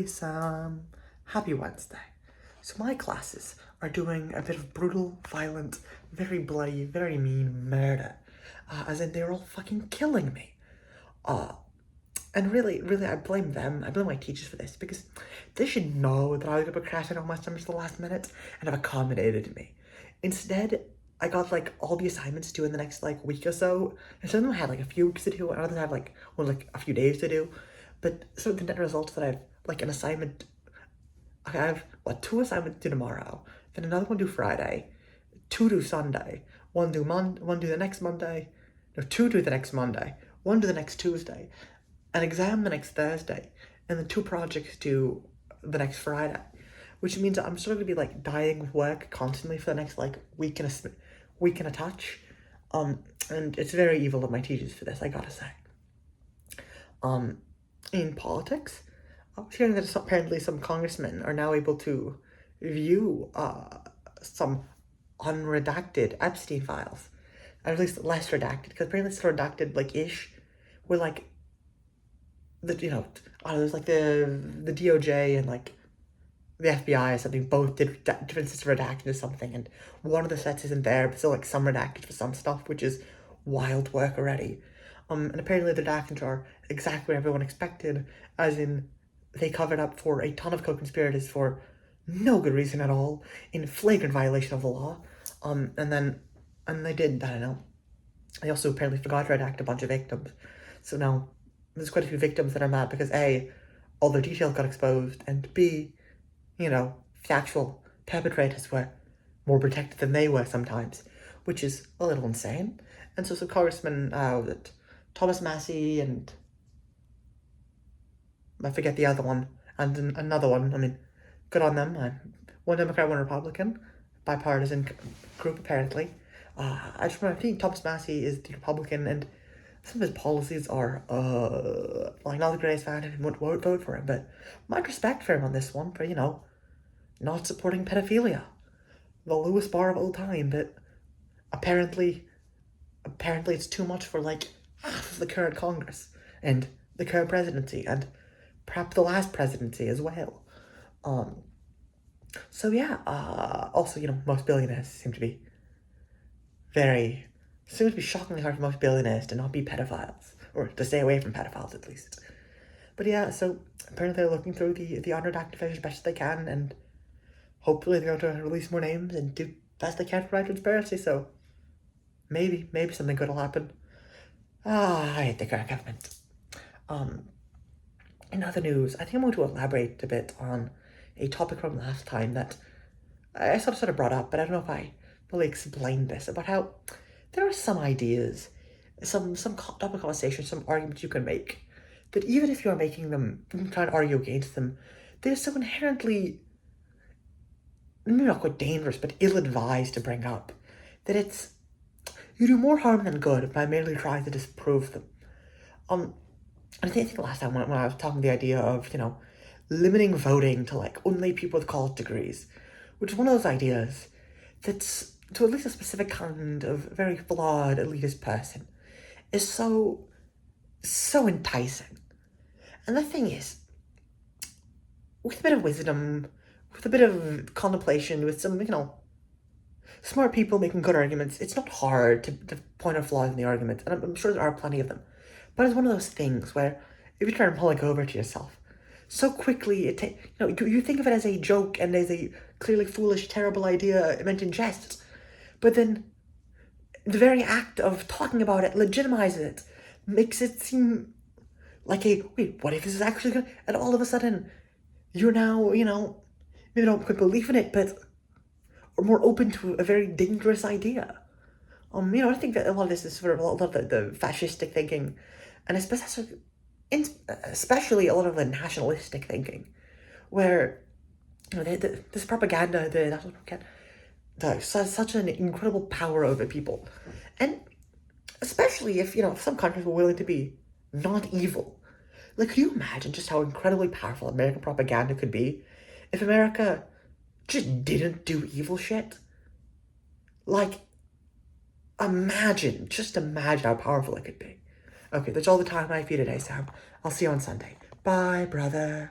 Hey Sam, happy Wednesday. So my classes are doing a bit of brutal, violent, very bloody, very mean murder. As in they're all fucking killing me. Uh, and really, I blame them. I blame my teachers for this because they should know that I was gonna procrastinate on my assignments to the last minute and have accommodated me. Instead, I got like all the assignments due in the next like week or so, and some of them had like a few weeks to do, and others had like a few days to do. But so the net result is that I've like an assignment. I have two assignments due tomorrow, then another one due Friday, two due Sunday, one due the next Monday, no, two due the next Monday, one due the next Tuesday, an exam the next Thursday, and then two projects due the next Friday, which means I'm sort of gonna be like dying of work constantly for the next like week and a touch, and it's very evil of my teachers for this, I gotta say. In politics, I was hearing that apparently some congressmen are now able to view some unredacted Epstein files, at least less redacted, because apparently it's redacted like ish, where like there's like the DOJ and like the FBI or something both did different sets of redacted or something, and one of the sets isn't there, but still like some redacted for some stuff, which is wild work already. And apparently the redactions are exactly what everyone expected, as in they covered up for a ton of co-conspirators for no good reason at all, in flagrant violation of the law. And they did, I don't know. They also apparently forgot to redact a bunch of victims. So now there's quite a few victims that are mad because A, all their details got exposed, and B, the actual perpetrators were more protected than they were sometimes, which is a little insane. And so some congressmen, Thomas Massey and I forget the other one, and another one. I mean, good on them. One Democrat, one Republican, bipartisan group apparently. I just remember, I think Thomas Massey is the Republican, and some of his policies are like not the greatest fan, and won't vote for him. But much respect for him on this one for not supporting pedophilia, the lowest bar of all time. But apparently it's too much for like half of the current Congress and the current presidency and perhaps the last presidency as well. So yeah, also, most billionaires seem to be shockingly hard for most billionaires to not be pedophiles, or to stay away from pedophiles at least. But yeah, so apparently they're looking through the unredacted footage as best as they can, and hopefully they're going to release more names and do best they can for right transparency, so maybe something good will happen. I hate the current government. In other news, I think I'm going to elaborate a bit on a topic from last time that I sort of brought up, but I don't know if I really explained this, about how there are some ideas, some topic conversation, some arguments you can make, that even if you're making them, trying to argue against them, they're so inherently, maybe not quite dangerous, but ill-advised to bring up, that you do more harm than good by merely trying to disprove them. I think last time when I was talking the idea of, limiting voting to like only people with college degrees, which is one of those ideas that's, to at least a specific kind of very flawed elitist person, is so enticing. And the thing is, with a bit of wisdom, with a bit of contemplation, with some, smart people making good arguments, it's not hard to point out flaws in the argument, and I'm sure there are plenty of them. But it's one of those things where, if you try and pull it over to yourself, so quickly you think of it as a joke and as a clearly foolish, terrible idea meant in jest, but then the very act of talking about it legitimizes it, makes it seem like wait, what if this is actually good? And all of a sudden, you're now, maybe don't quite believe in it, but are more open to a very dangerous idea. I think that a lot of this is sort of a lot of the fascistic thinking, and especially a lot of the nationalistic thinking, where this propaganda, the national propaganda, has such an incredible power over people, and especially if some countries were willing to be not evil. Like, can you imagine just how incredibly powerful American propaganda could be if America just didn't do evil shit? Like, just imagine how powerful it could be. Okay, that's all the time I have for you today, Sam. I'll see you on Sunday. Bye, brother.